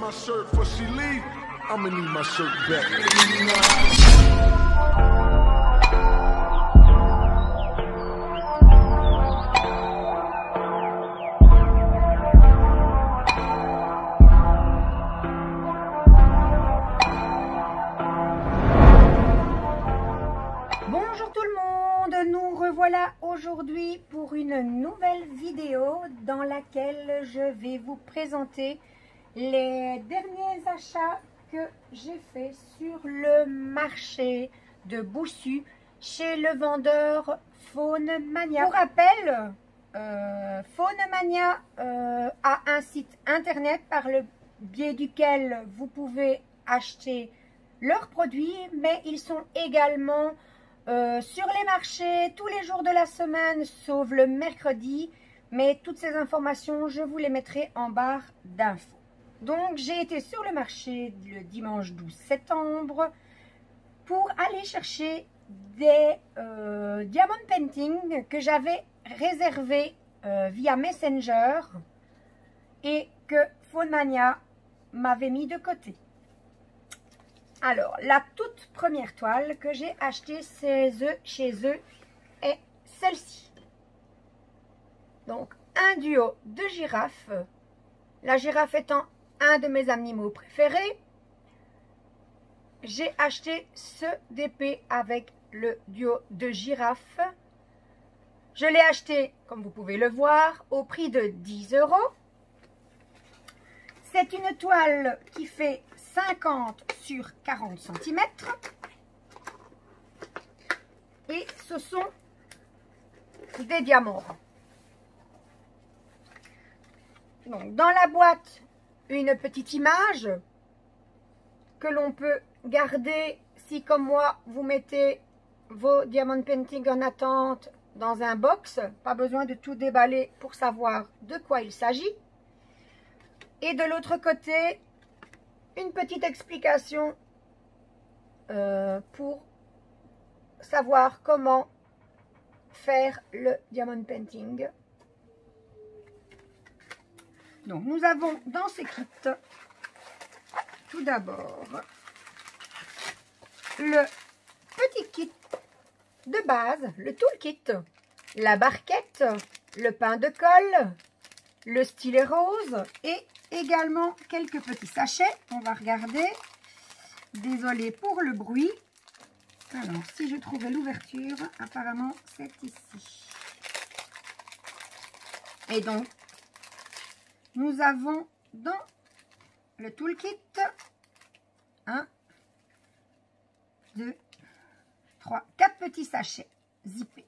my shirt before she leave, I'ma need my shirt back. Bonjour tout le monde, nous revoilà aujourd'hui pour une nouvelle vidéo dans laquelle je vais vous présenter les derniers achats que j'ai fait sur le marché de Boussu chez le vendeur Faune Mania. Pour rappel, Faune Mania a un site internet par le biais duquel vous pouvez acheter leurs produits, mais ils sont également sur les marchés tous les jours de la semaine sauf le mercredi, mais toutes ces informations je vous les mettrai en barre d'infos. Donc j'ai été sur le marché le dimanche 12 septembre pour aller chercher des diamond painting que j'avais réservés via Messenger et que Faune Mania m'avait mis de côté. Alors, la toute première toile que j'ai achetée chez eux est celle-ci. Donc, un duo de girafes. La girafe étant un de mes animaux préférés. J'ai acheté ce DP avec le duo de girafes. Je l'ai acheté, comme vous pouvez le voir, au prix de 10 €. C'est une toile qui fait 50 sur 40 cm. Et ce sont des diamants. Donc, dans la boîte, une petite image que l'on peut garder si, comme moi, vous mettez vos diamond painting en attente dans un box. Pas besoin de tout déballer pour savoir de quoi il s'agit. Et de l'autre côté, une petite explication pour savoir comment faire le diamond painting. Donc, nous avons dans ce kit, tout d'abord, le petit kit de base, le toolkit, la barquette, le pain de colle, le stylet rose et également quelques petits sachets. On va regarder. Désolée pour le bruit. Alors, si je trouvais l'ouverture, apparemment c'est ici. Et donc, nous avons dans le toolkit 1, 2, 3, 4 petits sachets zippés.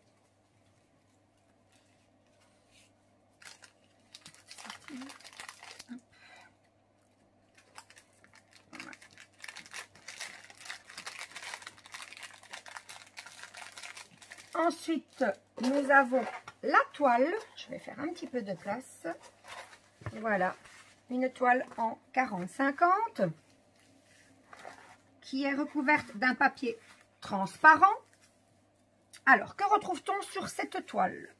Ensuite, nous avons la toile. Je vais faire un petit peu de place. Voilà, une toile en 40-50 qui est recouverte d'un papier transparent. Alors, que retrouve-t-on sur cette toile?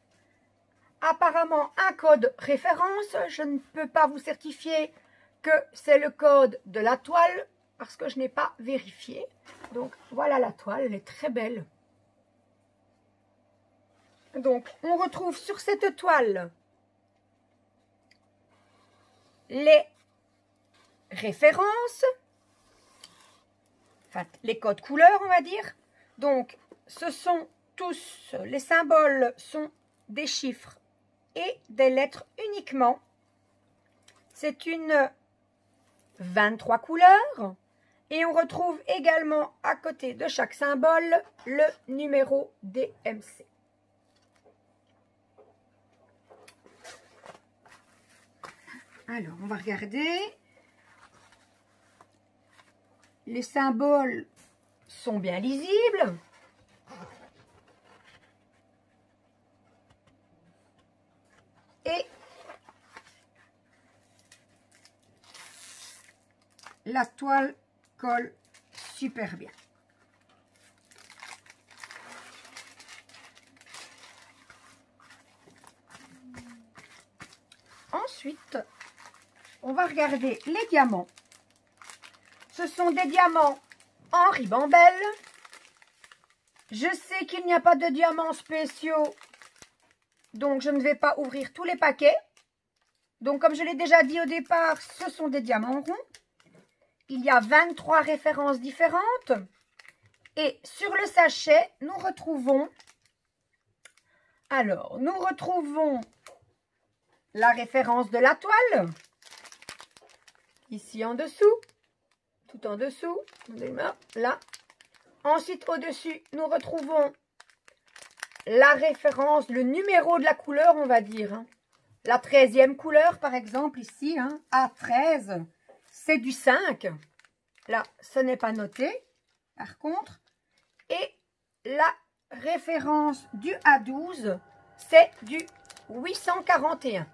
Apparemment, un code référence. Je ne peux pas vous certifier que c'est le code de la toile parce que je n'ai pas vérifié. Donc, voilà la toile, elle est très belle. Donc, on retrouve sur cette toile les références, enfin les codes couleurs, on va dire. Donc, ce sont tous, les symboles sont des chiffres et des lettres uniquement. C'est une 23 couleurs. Et on retrouve également à côté de chaque symbole le numéro DMC. Alors, on va regarder. Les symboles sont bien lisibles. Et la toile colle super bien. Ensuite, on va regarder les diamants ce sont des diamants en ribambelle. Je sais qu'il n'y a pas de diamants spéciaux, donc je ne vais pas ouvrir tous les paquets. Donc comme je l'ai déjà dit au départ, ce sont des diamants ronds. Il y a 23 références différentes. Et sur le sachet, nous retrouvons la référence de la toile. Ici en dessous, tout en dessous, là. Ensuite, au-dessus, nous retrouvons la référence, le numéro de la couleur, on va dire. Hein. La 13e couleur, par exemple, ici, hein, A13, c'est du 5. Là, ce n'est pas noté, par contre. Et la référence du A12, c'est du 841.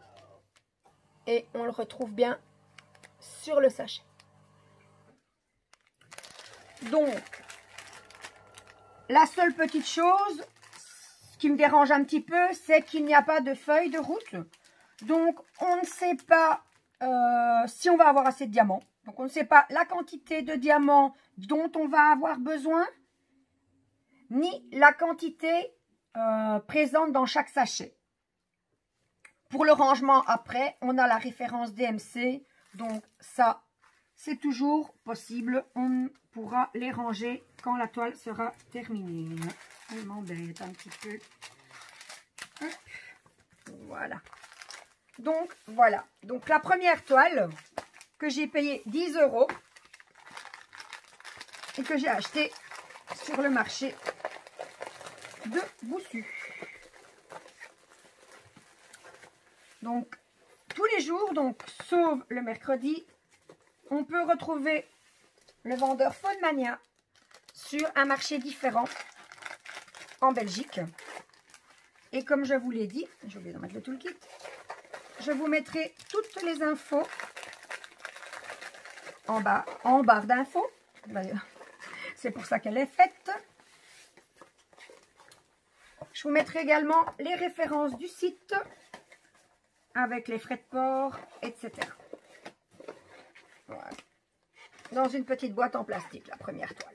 Et on le retrouve bien sur le sachet. Donc, la seule petite chose qui me dérange un petit peu, c'est qu'il n'y a pas de feuille de route. Donc, on ne sait pas si on va avoir assez de diamants. Donc, on ne sait pas la quantité de diamants dont on va avoir besoin, ni la quantité présente dans chaque sachet. Pour le rangement après, on a la référence DMC. Donc, ça, c'est toujours possible. On pourra les ranger quand la toile sera terminée. On m'embête un petit peu. Voilà. Donc, voilà. Donc, la première toile que j'ai payée 10 € et que j'ai acheté sur le marché de Boussu. Donc, tous les jours, donc sauf le mercredi, on peut retrouver le vendeur Phonemania sur un marché différent en Belgique. Et comme je vous l'ai dit, j'ai oublié d'en mettre le toolkit, je vous mettrai toutes les infos en barre d'infos. C'est pour ça qu'elle est faite. Je vous mettrai également les références du site avec les frais de port, etc. Voilà. Dans une petite boîte en plastique, la première toile.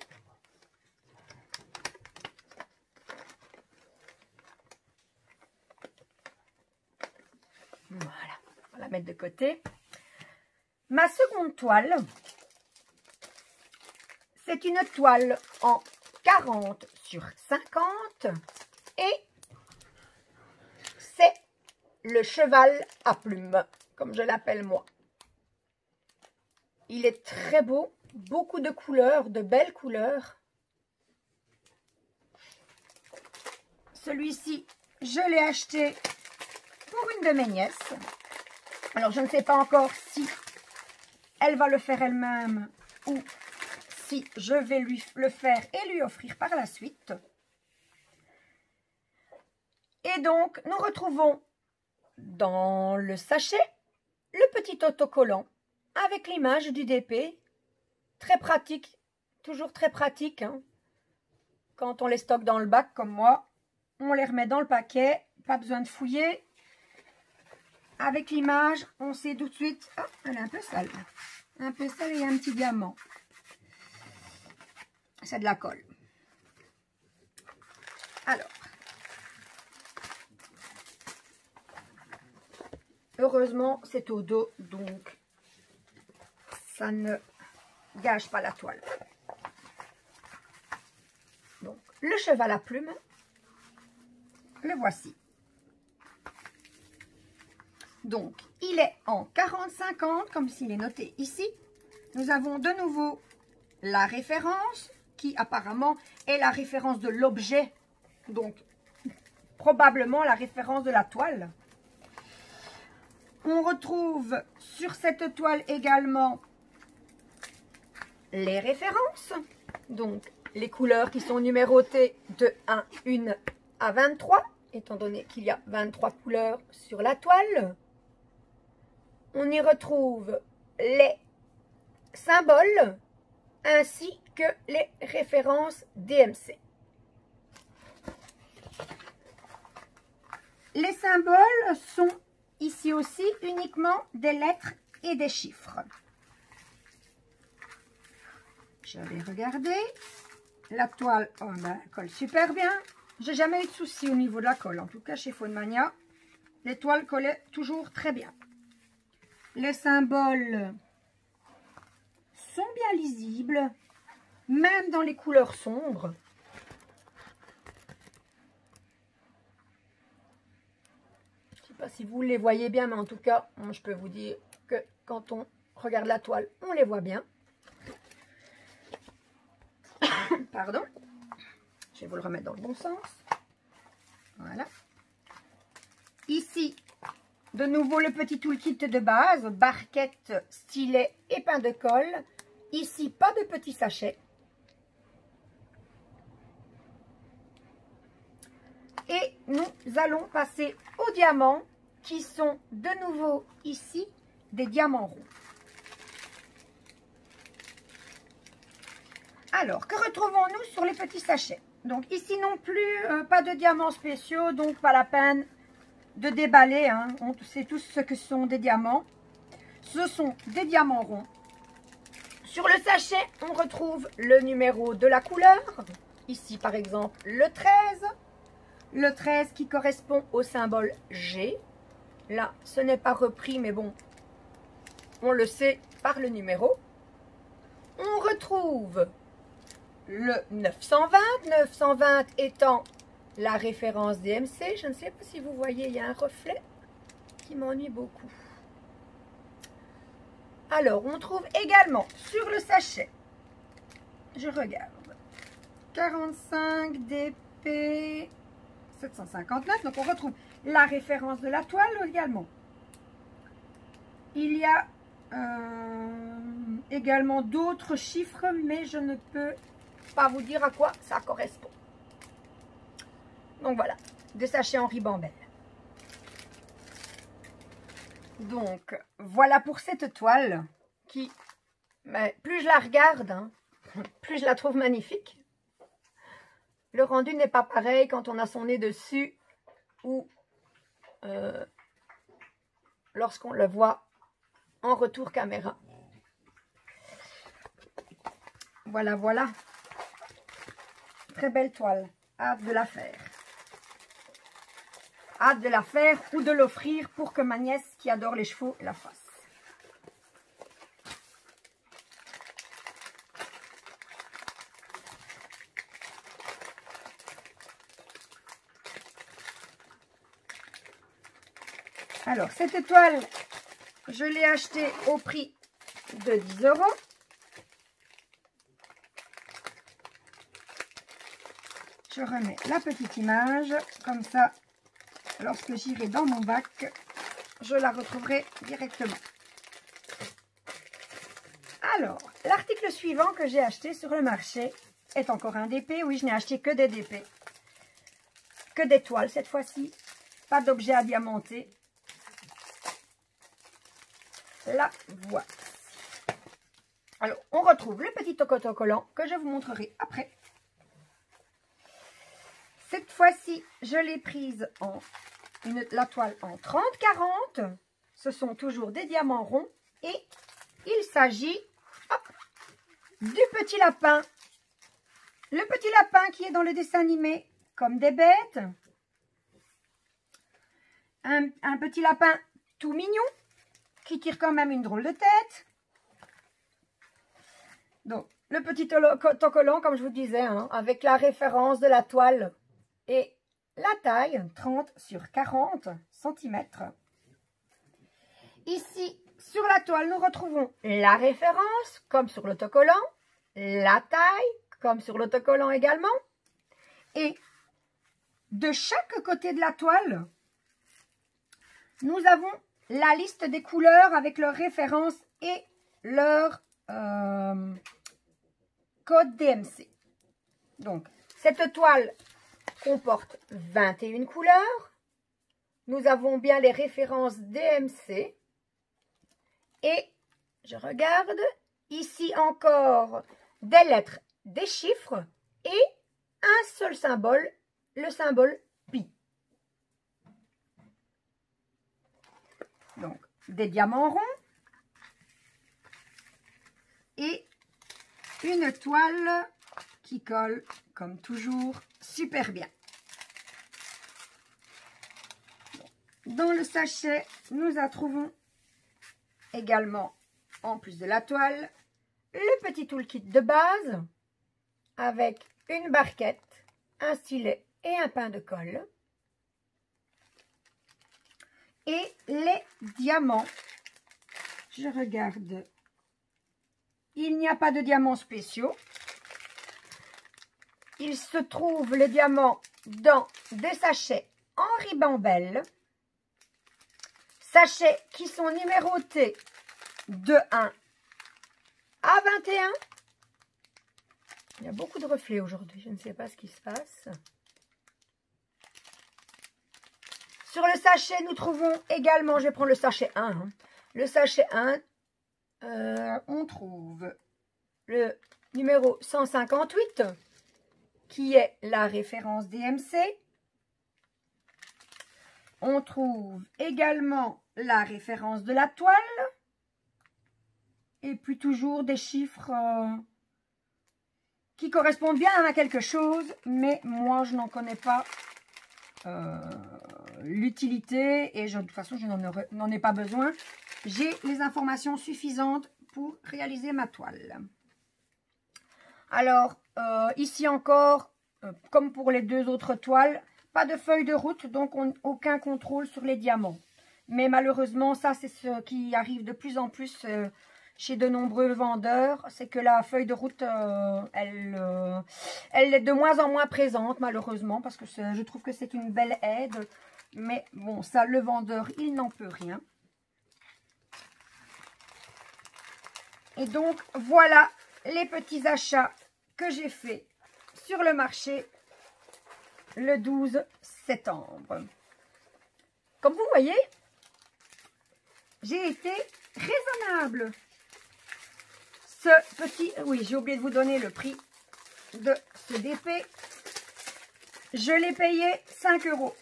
Voilà, on va la mettre de côté. Ma seconde toile, c'est une toile en 40 sur 50 et c'est le cheval à plumes, comme je l'appelle moi. Il est très beau, beaucoup de couleurs, de belles couleurs. Celui-ci, je l'ai acheté pour une de mes nièces. Alors, je ne sais pas encore si elle va le faire elle-même ou si je vais lui le faire et lui offrir par la suite. Et donc, nous retrouvons dans le sachet le petit autocollant avec l'image du DP. Très pratique, toujours très pratique. Hein. Quand on les stocke dans le bac comme moi, on les remet dans le paquet, pas besoin de fouiller. Avec l'image, on sait tout de suite. Oh, elle est un peu sale. Un peu sale et un petit diamant. C'est de la colle. Alors. Heureusement, c'est au dos, donc ça ne gâche pas la toile. Donc, le cheval à plumes, le voici. Donc, il est en 40-50, comme s'il est noté ici. Nous avons de nouveau la référence, qui apparemment est la référence de l'objet. Donc, probablement la référence de la toile. On retrouve sur cette toile également les références. Donc, les couleurs qui sont numérotées de 1 à 23, étant donné qu'il y a 23 couleurs sur la toile. On y retrouve les symboles ainsi que les références DMC. Les symboles sont ici aussi uniquement des lettres et des chiffres. J'avais regardé. La toile, oh ben, elle colle super bien. J'ai jamais eu de souci au niveau de la colle. En tout cas, chez Phonemania, les toiles collaient toujours très bien. Les symboles sont bien lisibles, même dans les couleurs sombres. Je ne sais pas si vous les voyez bien, mais en tout cas, moi, je peux vous dire que quand on regarde la toile, on les voit bien. Pardon. Je vais vous le remettre dans le bon sens. Voilà. Ici, de nouveau le petit toolkit de base, barquette, stylet et pain de colle. Ici, pas de petits sachets. Et nous allons passer aux diamants qui sont de nouveau ici des diamants ronds. Alors, que retrouvons-nous sur les petits sachets? Donc ici non plus, pas de diamants spéciaux, donc pas la peine de déballer. Hein. On sait tous ce que sont des diamants. Ce sont des diamants ronds. Sur le sachet, on retrouve le numéro de la couleur. Ici, par exemple, le 13. Le 13 qui correspond au symbole G. Là, ce n'est pas repris, mais bon, on le sait par le numéro. On retrouve le 920. 920 étant la référence DMC. Je ne sais pas si vous voyez, il y a un reflet qui m'ennuie beaucoup. Alors, on trouve également sur le sachet, je regarde, 45 DP 759. Donc, on retrouve la référence de la toile également. Il y a également d'autres chiffres, mais je ne peux pas vous dire à quoi ça correspond. Donc, voilà, des sachets en ribambelle. Donc, voilà pour cette toile qui, mais plus je la regarde, hein, plus je la trouve magnifique. Le rendu n'est pas pareil quand on a son nez dessus ou lorsqu'on le voit en retour caméra. Voilà, voilà. Très belle toile. Hâte de la faire. Hâte de la faire ou de l'offrir pour que ma nièce qui adore les chevaux la fasse. Alors, cette toile, je l'ai achetée au prix de 10 €. Je remets la petite image, comme ça, lorsque j'irai dans mon bac, je la retrouverai directement. Alors, l'article suivant que j'ai acheté sur le marché est encore un DP. Oui, je n'ai acheté que des DP. Que des toiles cette fois-ci. Pas d'objet à diamanter. La voici. Alors, on retrouve le petit autocollant que je vous montrerai après. Cette fois-ci, je l'ai prise en la toile en 30-40. Ce sont toujours des diamants ronds. Et il s'agit du petit lapin. Le petit lapin qui est dans le dessin animé comme des bêtes. Un petit lapin tout mignon qui tire quand même une drôle de tête. Donc, le petit autocollant, comme je vous disais, hein, avec la référence de la toile et la taille, 30 sur 40 cm. Ici, sur la toile, nous retrouvons la référence, comme sur l'autocollant, la taille, comme sur l'autocollant également. Et de chaque côté de la toile, nous avons la liste des couleurs avec leurs références et leur code DMC. Donc, cette toile comporte 21 couleurs. Nous avons bien les références DMC. Et, je regarde, ici encore des lettres, des chiffres et un seul symbole, le symbole pi. Donc, des diamants ronds et une toile qui colle, comme toujours, super bien. Dans le sachet, nous trouvons également, en plus de la toile, le petit toolkit de base avec une barquette, un stylet et un pain de colle. Et les diamants. Je regarde. Il n'y a pas de diamants spéciaux. Il se trouve les diamants dans des sachets en ribambelle. Sachets qui sont numérotés de 1 à 21. Il y a beaucoup de reflets aujourd'hui. Je ne sais pas ce qui se passe. Sur le sachet, nous trouvons également, je vais prendre le sachet 1. Hein. Le sachet 1, on trouve le numéro 158, qui est la référence DMC. On trouve également la référence de la toile. Et puis toujours des chiffres qui correspondent bien à quelque chose. Mais moi, je n'en connais pas l'utilité. Et de toute façon, je n'en ai pas besoin. J'ai les informations suffisantes pour réaliser ma toile. Alors, ici encore, comme pour les deux autres toiles, pas de feuille de route, donc aucun contrôle sur les diamants. Mais malheureusement, ça c'est ce qui arrive de plus en plus chez de nombreux vendeurs. C'est que la feuille de route, elle est de moins en moins présente malheureusement. Parce que je trouve que c'est une belle aide. Mais bon, ça le vendeur, il n'en peut rien. Et donc, voilà les petits achats que j'ai faits sur le marché le 12 septembre. Comme vous voyez, j'ai été raisonnable. Ce petit... Oui, j'ai oublié de vous donner le prix de ce DP. Je l'ai payé 5 €.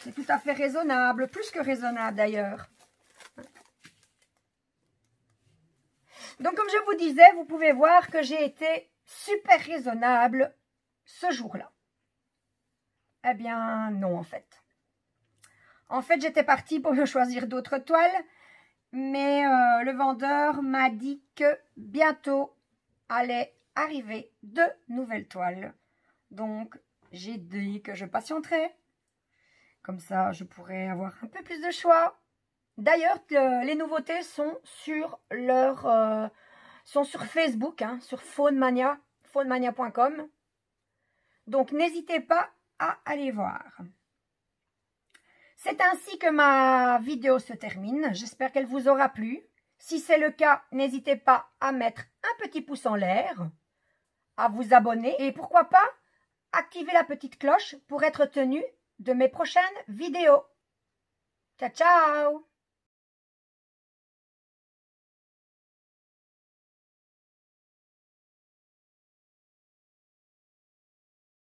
C'est tout à fait raisonnable, plus que raisonnable d'ailleurs. Donc, comme je vous disais, vous pouvez voir que j'ai été super raisonnable ce jour-là. Eh bien, non, en fait. En fait, j'étais partie pour me choisir d'autres toiles, mais le vendeur m'a dit que bientôt allaient arriver de nouvelles toiles. Donc, j'ai dit que je patienterais. Comme ça, je pourrais avoir un peu plus de choix. D'ailleurs, les nouveautés sont sur Facebook, hein, sur Phone-Mania, phonemania.com. Donc, n'hésitez pas à aller voir. C'est ainsi que ma vidéo se termine. J'espère qu'elle vous aura plu. Si c'est le cas, n'hésitez pas à mettre un petit pouce en l'air, à vous abonner et pourquoi pas activer la petite cloche pour être tenu de mes prochaines vidéos. Ciao, ciao!